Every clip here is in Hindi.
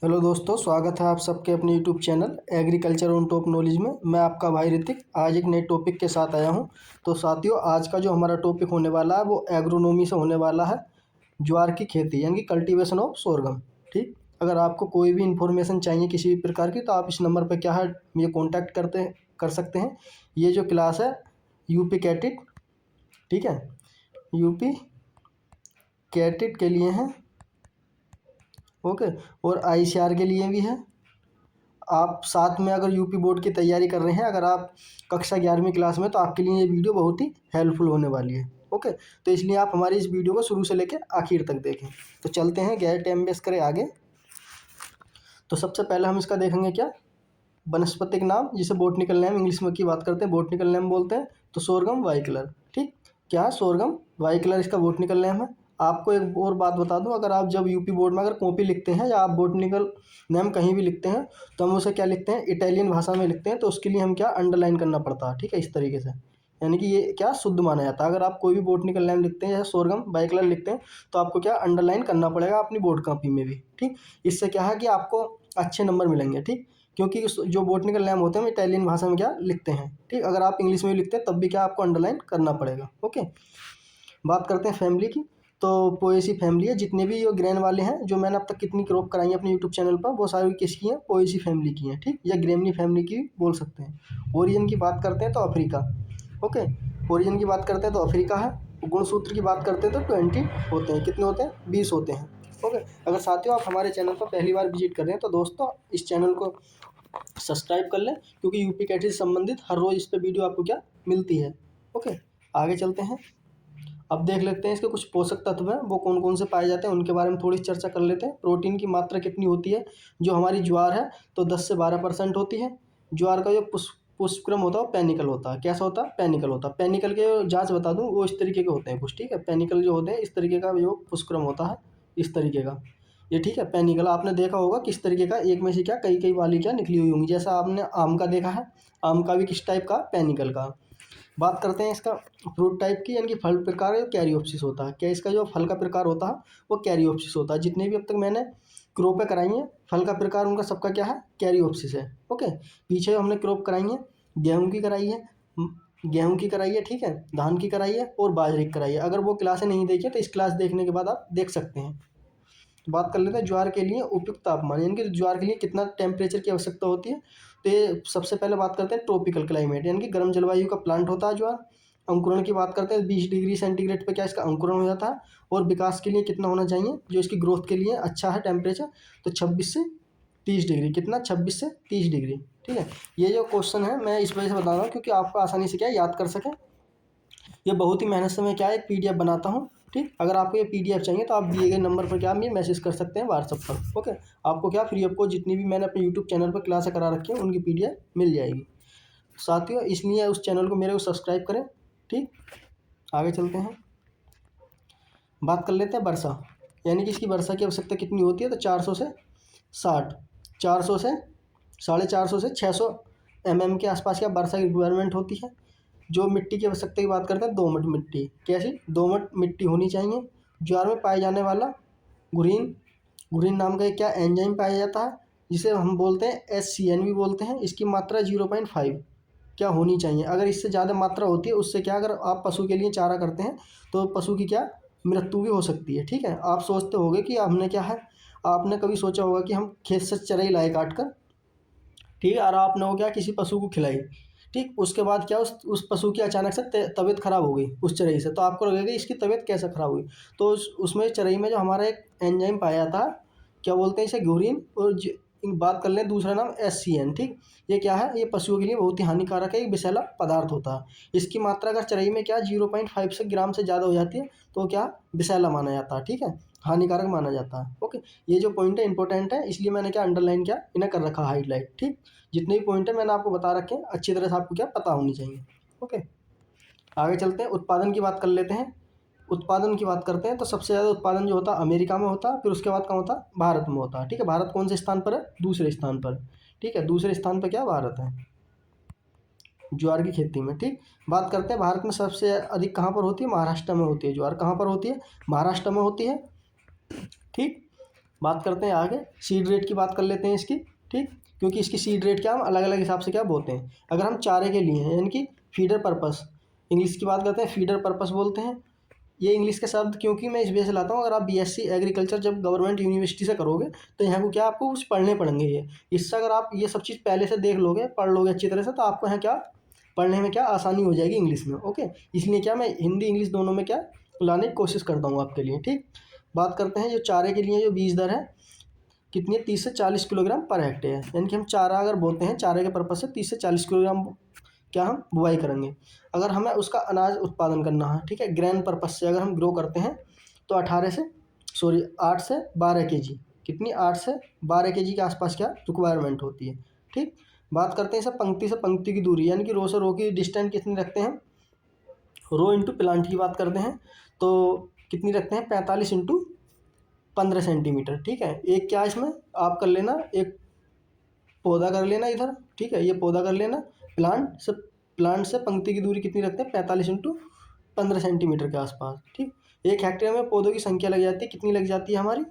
हेलो दोस्तों, स्वागत है आप सबके अपने YouTube channel agriculture on top knowledge में। मैं आपका भाई ऋतिक आज एक नए टॉपिक के साथ आया हूं। तो साथियों, आज का जो हमारा टॉपिक होने वाला है वो एग्रोनॉमी से होने वाला है। ज्वार की खेती यानी कि कल्टीवेशन ऑफ सोरगम। ठीक, अगर आपको कोई भी इन्फॉर्मेशन चाहिए किसी भी प्रकार की तो आप इस नंबर पर क्या है ये कॉन्टैक्ट कर सकते हैं। ये जो क्लास है यूपी कैटिट, ठीक है, यूपी कैटिट के लिए है, ओके, और आईसीआर के लिए भी है। आप साथ में अगर यूपी बोर्ड की तैयारी कर रहे हैं, अगर आप कक्षा 11वीं क्लास में, तो आपके लिए ये वीडियो बहुत ही हेल्पफुल होने वाली है। ओके, तो इसलिए आप हमारी इस वीडियो को शुरू से लेकर आखिर तक देखें। तो चलते हैं, गैर टाइम वेस्ट करें आगे। तो सबसे पहले हम इसका देखेंगे क्या, वनस्पतिक नाम, जिसे बोटनिकल नेम इंग्लिश में की बात करते हैं, बोटनिकल नेम बोलते हैं। तो सोरगम वाई कलर, ठीक, क्या है, सोरगम वाई कलर इसका बोटनिकल नेम है। आपको एक और बात बता दूं, अगर आप जब यूपी बोर्ड में अगर कॉपी लिखते हैं या आप बोटनिकल नेम कहीं भी लिखते हैं तो हम उसे क्या लिखते हैं, इटालियन भाषा में लिखते हैं। तो उसके लिए हम क्या अंडरलाइन करना पड़ता है, ठीक है, इस तरीके से, यानी कि ये क्या शुद्ध माना जाता है। अगर आप कोई भी बोटनिकल नेम लिखते हैं या सोरगम वाई कलर लिखते हैं तो आपको क्या अंडरलाइन करना पड़ेगा अपनी बोर्ड कॉपी में भी। ठीक, इससे क्या है कि आपको अच्छे नंबर मिलेंगे। ठीक, क्योंकि जो बोटनिकल नेम होते हैं हम इटालियन भाषा में क्या लिखते हैं। ठीक, अगर आप इंग्लिश में भी लिखते हैं तब भी क्या आपको अंडरलाइन करना पड़ेगा। ओके, बात करते हैं फैमिली की। तो पोएसी फैमिली है, जितने भी ये ग्रेन वाले हैं जो मैंने अब तक कितनी क्रॉप कराई है अपने यूट्यूब चैनल पर, वो सारी किसकी हैं, पोएसी फैमिली की हैं। ठीक, या ग्रेमनी फैमिली की बोल सकते हैं। ओरिजिन की बात करते हैं तो अफ्रीका, ओके, ओरिजिन की बात करते हैं तो अफ्रीका है। गुणसूत्र की बात करते हैं तो 20 होते हैं, कितने होते हैं, 20 होते हैं। ओके, अगर साथियों आप हमारे चैनल पर पहली बार विजिट कर रहे हैं तो दोस्तों इस चैनल को सब्सक्राइब कर लें, क्योंकि यूपी कैटेगरी से संबंधित हर रोज़ इस पर वीडियो आपको क्या मिलती है। ओके, आगे चलते हैं। अब देख लेते हैं इसके कुछ पोषक तत्व हैं, वो कौन कौन से पाए जाते हैं उनके बारे में थोड़ी चर्चा कर लेते हैं। प्रोटीन की मात्रा कितनी होती है, जो हमारी ज्वार है तो 10 से 12% होती है। ज्वार का जो पुष्पक्रम होता है वो पैनिकल होता है। कैसा होता है, पैनिकल होता है। पैनिकल के जांच बता दूं, वो इस तरीके के होते हैं कुछ, ठीक है। पैनिकल जो होते हैं इस तरीके का जो पुष्पक्रम होता है, इस तरीके का ये, ठीक है। पैनिकल आपने देखा होगा किस तरीके का, एक में से क्या कई कई वाली क्या निकली हुई होंगी, जैसा आपने आम का देखा है, आम का भी किस टाइप का, पैनिकल का। बात करते हैं इसका फ्रूट टाइप की, यानी कि फल प्रकार है, कैरियोप्सिस होता है। क्या इसका जो फल का प्रकार होता है वो कैरियोप्सिस होता है। जितने भी अब तक मैंने क्रॉपें कराई हैं फल का प्रकार उनका सबका क्या है, कैरियोप्सिस है। ओके, पीछे हमने क्रॉप कराई है, गेहूं की कराई है, गेहूं की कराई है, ठीक है, धान की कराई है और बाजरे की कराई है। अगर वो क्लासें नहीं देखी तो इस क्लास देखने के बाद आप देख सकते हैं। तो बात कर लेते हैं ज्वार के लिए उपयुक्त तापमान, यानी कि ज्वार के लिए कितना टेम्परेचर की आवश्यकता होती है। तो ये सबसे पहले बात करते हैं ट्रॉपिकल क्लाइमेट, यानी कि गर्म जलवायु का प्लांट होता है ज्वार। अंकुरण की बात करते हैं 20 डिग्री सेंटीग्रेड पे क्या इसका अंकुरण हो जाता है। और विकास के लिए कितना होना चाहिए, जो इसकी ग्रोथ के लिए अच्छा है टेम्परेचर, तो 26 से 30 डिग्री, कितना, 26 से 30 डिग्री। ठीक है, ये जो क्वेश्चन है मैं इस वजह से बता रहा हूँ क्योंकि आपको आसानी से क्या याद कर सकें। ये बहुत ही मेहनत से मैं क्या एक पीडीएफ बनाता हूँ। ठीक, अगर आपको ये पीडीएफ चाहिए तो आप दिए गए नंबर पर क्या ये मैसेज कर सकते हैं व्हाट्सएप पर। ओके, आपको क्या फ्री ऑफ कॉस्ट जितनी भी मैंने अपने यूट्यूब चैनल पर क्लासें करा रखी हैं उनकी पीडीएफ मिल जाएगी साथियों। इसलिए उस चैनल को मेरे को सब्सक्राइब करें। ठीक, आगे चलते हैं, बात कर लेते हैं वर्षा, यानी कि इसकी वर्षा की आवश्यकता कितनी होती है। तो 400 से 60, 400 से 450 से 600 mm के आसपास क्या वर्षा की रिक्वायरमेंट होती है। जो मिट्टी की आवश्यकता की बात करते हैं, दोमट मिट्टी, कैसी, दोमट मिट्टी होनी चाहिए। ज्वार में पाए जाने वाला घुरीन, घुरीन नाम का एक क्या एंजाइम पाया जाता है, जिसे हम बोलते हैं SCN भी बोलते हैं। इसकी मात्रा 0.5 क्या होनी चाहिए। अगर इससे ज़्यादा मात्रा होती है उससे क्या, अगर आप पशु के लिए चारा करते हैं तो पशु की क्या मृत्यु भी हो सकती है। ठीक है, आप सोचते होंगे कि हमने क्या है, आपने कभी सोचा होगा कि हम खेत से चराई लाए काट कर, ठीक है, और आपने वो क्या किसी पशु को खिलाई, ठीक, उसके बाद क्या उस पशु की अचानक से तबीयत खराब हो गई उस चरई से, तो आपको लगेगा इसकी तबीयत कैसे खराब हुई। तो उसमें चरई में जो हमारा एक एंजाइम पाया जाता है, क्या बोलते हैं इसे, ग्यूरिन, और बात कर लें दूसरा नाम SCN। ठीक, ये क्या है, ये पशुओं के लिए बहुत ही हानिकारक है, एक विषैला पदार्थ होता है। इसकी मात्रा अगर चरई में क्या 0.5 से ग्राम से ज़्यादा हो जाती है तो क्या विषैला माना जाता है, ठीक है, हानिकारक माना जाता है। ओके, ये जो पॉइंट है इंपॉर्टेंट है, इसलिए मैंने क्या अंडरलाइन किया, इन्हें कर रखा हाईलाइट। ठीक, जितने भी पॉइंट है मैंने आपको बता रखे हैं, अच्छी तरह से आपको क्या पता होनी चाहिए। ओके, आगे चलते हैं, उत्पादन की बात कर लेते हैं। उत्पादन की बात करते हैं तो सबसे ज़्यादा उत्पादन जो होता है अमेरिका में होता है, फिर उसके बाद कहाँ होता है, भारत में होता है। ठीक है, भारत कौन से स्थान पर है, दूसरे स्थान पर। ठीक है, दूसरे स्थान पर क्या भारत है ज्वार की खेती में। ठीक, बात करते हैं भारत में सबसे अधिक कहाँ पर होती है, महाराष्ट्र में होती है। ज्वार कहाँ पर होती है, महाराष्ट्र में होती है। ठीक, बात करते हैं आगे, सीड रेट की बात कर लेते हैं इसकी, ठीक, क्योंकि इसकी सीड रेट क्या हम अलग अलग हिसाब से क्या बोलते हैं। अगर हम चारे के लिए हैं यानी कि फीडर पर्पस, इंग्लिश की बात करते हैं फीडर पर्पस बोलते हैं। ये इंग्लिश के शब्द क्योंकि मैं इस वजह से लाता हूँ, अगर आप बीएससी एग्रीकल्चर जब गवर्नमेंट यूनिवर्सिटी से करोगे तो यहाँ को क्या आपको कुछ पढ़ने पड़ेंगे ये, इससे अगर आप ये सब चीज़ पहले से देख लोगे, पढ़ लोगे अच्छी तरह से, तो आपको यहाँ क्या पढ़ने में क्या आसानी हो जाएगी इंग्लिश में। ओके, इसलिए क्या मैं हिंदी इंग्लिश दोनों में क्या लाने की कोशिश करता हूँ आपके लिए, ठीक। बात करते हैं जो चारे के लिए जो बीज दर है कितनी है, 30 से 40 किलोग्राम पर हेक्टेयर, यानी कि हम चारा अगर बोते हैं चारे के पर्पज से 30 से 40 किलोग्राम क्या हम बुआई करेंगे। अगर हमें उसका अनाज उत्पादन करना है, ठीक है, ग्रेन पर्पज से अगर हम ग्रो करते हैं तो 8 से 12 केजी, कितनी 8 से 12 केजी के आसपास क्या रिक्वायरमेंट होती है, ठीक। बात करते हैं सब पंक्ति से पंक्ति की दूरी, यानी कि रो से रो की डिस्टेंस कितनी रखते हैं, रो इंटू प्लांट की बात करते हैं तो कितनी रखते हैं, 45 इंटू 15 सेंटीमीटर, ठीक है। एक क्या इसमें आप कर लेना, एक पौधा कर लेना इधर, ठीक है, ये पौधा कर लेना, प्लांट से पंक्ति की दूरी कितनी रखते हैं, 45 इंटू 15 सेंटीमीटर के आसपास, ठीक। 1 हेक्टेयर में पौधों की संख्या लग जाती है, कितनी लग जाती है हमारी,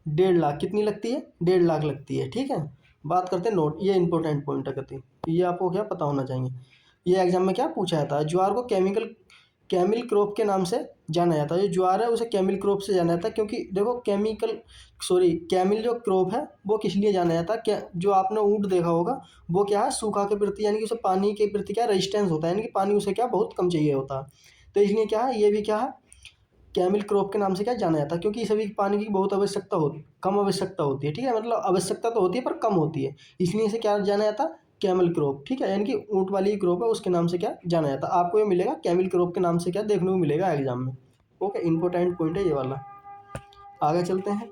1.5 लाख, कितनी लगती है, 1.5 लाख लगती है, ठीक है। बात करते हैं नोट, ये इंपॉर्टेंट पॉइंट है कहते हैं, ये आपको क्या पता होना चाहिए। ये एग्जाम में क्या पूछा जाता है, ज्वार को कैमिल क्रॉप के नाम से जाना जाता है। जो ज्वार है उसे कैमिल क्रॉप से जाना जाता है, क्योंकि देखो कैमिल जो क्रॉप है वो किस लिए जाना जाता है, क्या जो आपने ऊँट देखा होगा वो क्या है, सूखा के प्रति यानी कि उसे पानी के प्रति क्या रेजिस्टेंस होता है, यानी कि पानी उसे क्या बहुत कम चाहिए होता है, तो इसलिए क्या है ये भी क्या है कैमिल क्रॉप के नाम से क्या जाना जाता है, क्योंकि सभी पानी की बहुत कम आवश्यकता होती है, ठीक है, मतलब आवश्यकता तो होती है पर कम होती है, इसलिए इसे क्या जाना जाता है, कैमल क्रॉप, ठीक है, यानी कि ऊँट वाली क्रॉप है उसके नाम से क्या जाना जाता है। आपको ये मिलेगा कैमिल क्रॉप के नाम से क्या देखने को मिलेगा एग्जाम में। ओके, इंपॉर्टेंट पॉइंट है ये वाला। आगे चलते हैं,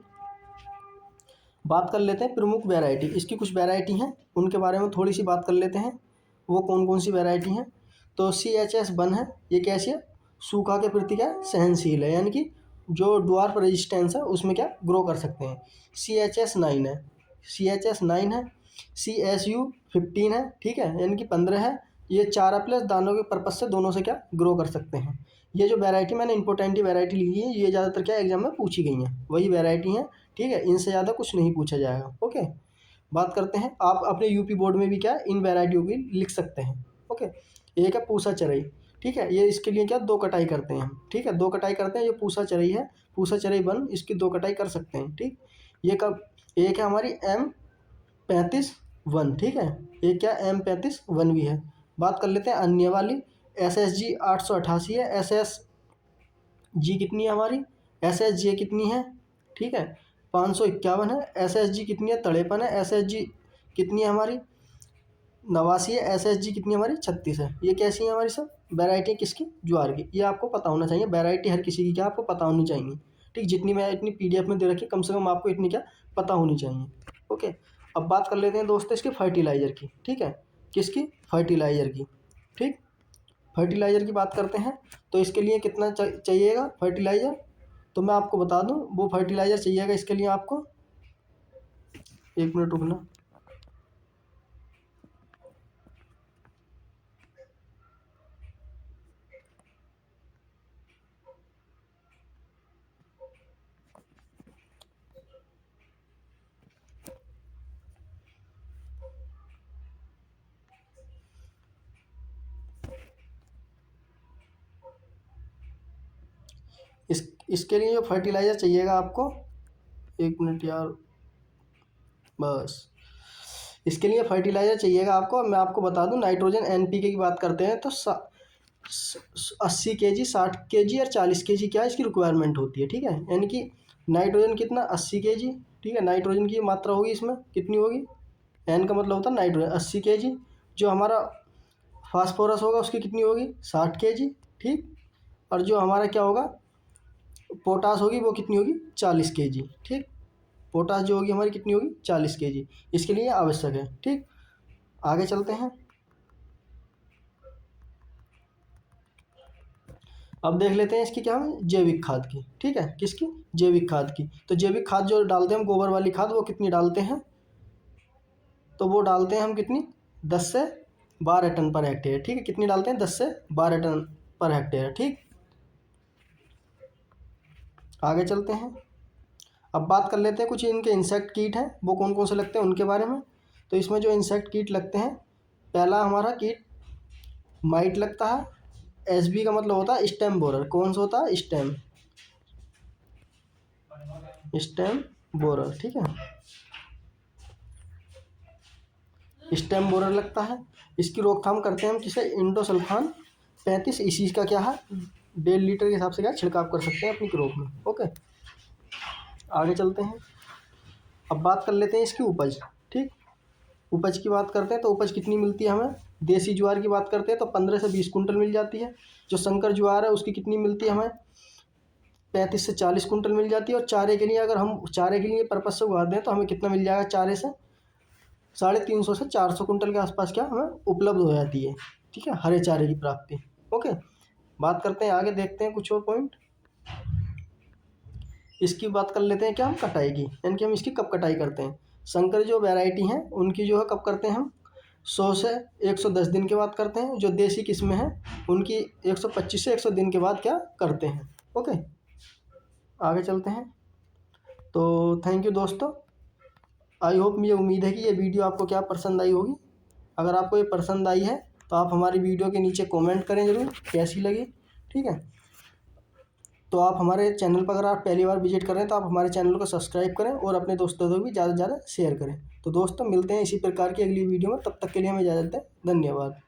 बात कर लेते हैं प्रमुख वैरायटी, इसकी कुछ वैरायटी हैं उनके बारे में थोड़ी सी बात कर लेते हैं, वो कौन कौन सी वैरायटी हैं। तो CHS1 है, ये कैसी है, सूखा के प्रति क्या सहनशील है, यानी कि जो ड्वार्फ रेजिस्टेंस है उसमें क्या ग्रो कर सकते हैं। CHS9 है, CHS9 है, CSU15 है, ठीक है, यानी कि 15 है, ये चारा प्लस दानों के पर्पज से दोनों से क्या ग्रो कर सकते हैं। ये जो वैरायटी मैंने इंपॉर्टेंट वैरायटी ली है ये ज़्यादातर क्या एग्जाम में पूछी गई हैं, वही वैरायटी हैं, ठीक है, इनसे ज़्यादा कुछ नहीं पूछा जाएगा। ओके, बात करते हैं, आप अपने यूपी बोर्ड में भी क्या इन वैरायटियों की लिख सकते हैं। ओके, एक है पूसा चरई, ठीक है, ये इसके लिए क्या 2 कटाई करते हैं हम, ठीक है, 2 कटाई करते हैं, ये पूसा चरई है, पूसा चरई 1 इसकी 2 कटाई कर सकते हैं, ठीक। ये कब, एक है हमारी M35-1, ठीक है, एक क्या M35-1 भी है। बात कर लेते हैं अन्य वाली, SSG 888 है, SSG कितनी है हमारी, SSG कितनी है, ठीक है, 551 है, SSG कितनी है, 53 है, SSG कितनी है हमारी 89 है, SSG कितनी है हमारी 36 है। ये कैसी है हमारी सब वैरायटी किसकी, ज्वार की, ये आपको पता होना चाहिए, वैरायटी हर किसी की क्या आपको पता होनी चाहिए, ठीक, जितनी मैं इतनी PDF में दे रखी कम से कम आपको इतनी क्या पता होनी चाहिए। ओके, अब बात कर लेते हैं दोस्तों इसके फर्टिलाइज़र की, ठीक है, किसकी, फर्टिलाइज़र की, ठीक। फर्टिलाइज़र की बात करते हैं तो इसके लिए कितना चाहिएगा फर्टिलाइज़र, तो मैं आपको बता दूं, वो फर्टिलाइज़र चाहिएगा इसके लिए आपको, 1 मिनट रुकना, इसके लिए जो फर्टिलाइज़र चाहिएगा आपको, 1 मिनट यार, बस इसके लिए फर्टिलाइज़र चाहिएगा आपको, मैं आपको बता दूं, नाइट्रोजन NPK की बात करते हैं तो 80 kg 60 kg और 40 kg क्या इसकी रिक्वायरमेंट होती है, ठीक है, यानी कि नाइट्रोजन कितना 80 kg, ठीक है, नाइट्रोजन की मात्रा होगी इसमें कितनी होगी, N का मतलब होता है नाइट्रोजन 80 kg, जो हमारा फास्फोरस होगा उसकी कितनी होगी 60 kg, ठीक, और जो हमारा क्या होगा पोटास होगी वो कितनी होगी 40 kg, ठीक, पोटास जो होगी हमारी कितनी होगी 40 kg, इसके लिए आवश्यक है, ठीक। आगे चलते हैं, अब देख लेते हैं इसकी क्या है जैविक खाद की, ठीक है, किसकी, जैविक खाद की। तो जैविक खाद जो डालते हैं हम गोबर वाली खाद वो कितनी डालते हैं, तो वो डालते हैं हम कितनी 10 से 12 टन पर हेक्टेयर, ठीक है, कितनी डालते हैं 10 से 12 टन पर हेक्टेयर, ठीक। आगे चलते हैं, अब बात कर लेते हैं कुछ इनके इंसेक्ट कीट हैं, वो कौन कौन से लगते हैं उनके बारे में। तो इसमें जो इंसेक्ट कीट लगते हैं, पहला हमारा कीट माइट लगता है। एसबी का मतलब होता है स्टेम बोरर। कौन सा होता है? स्टेम बोरर, ठीक है, स्टेम बोरर लगता है। इसकी रोकथाम करते हैं हम किसे? इंडोसल्फान 35 इसी का क्या है 1.5 लीटर के हिसाब से क्या छिड़काव कर सकते हैं अपनी क्रॉप में। ओके, आगे चलते हैं। अब बात कर लेते हैं इसकी उपज। ठीक, उपज की बात करते हैं तो उपज कितनी मिलती है हमें? देसी ज्वार की बात करते हैं तो 15 से 20 कुंटल मिल जाती है। जो संकर ज्वार है उसकी कितनी मिलती है हमें? 35 से 40 कुंटल मिल जाती है। और चारे के लिए अगर हम चारे के लिए पर्पज से उगा दें तो हमें कितना मिल जाएगा? चारे से 350 से 400 कुंटल के आसपास क्या हमें उपलब्ध हो जाती है। ठीक है, हरे चारे की प्राप्ति। ओके, बात करते हैं आगे, देखते हैं कुछ और पॉइंट। इसकी बात कर लेते हैं क्या हम कटाई की, यानी कि हम इसकी कब कटाई करते हैं। संकर जो वैरायटी हैं उनकी जो है कब करते हैं हम? 100 से 110 दिन के बाद करते हैं। जो देसी किस्में हैं उनकी 125 से 100 दिन के बाद क्या करते हैं। ओके, आगे चलते हैं। तो थैंक यू दोस्तों, आई होप, मुझे उम्मीद है कि ये वीडियो आपको क्या पसंद आई होगी। अगर आपको ये पसंद आई है तो आप हमारी वीडियो के नीचे कमेंट करें ज़रूर कैसी लगी। ठीक है, तो आप हमारे चैनल पर अगर आप पहली बार विजिट करें तो आप हमारे चैनल को सब्सक्राइब करें और अपने दोस्तों को भी ज़्यादा से ज़्यादा शेयर करें। तो दोस्तों मिलते हैं इसी प्रकार की अगली वीडियो में, तब तक के लिए हमें इजाज़त दें। धन्यवाद।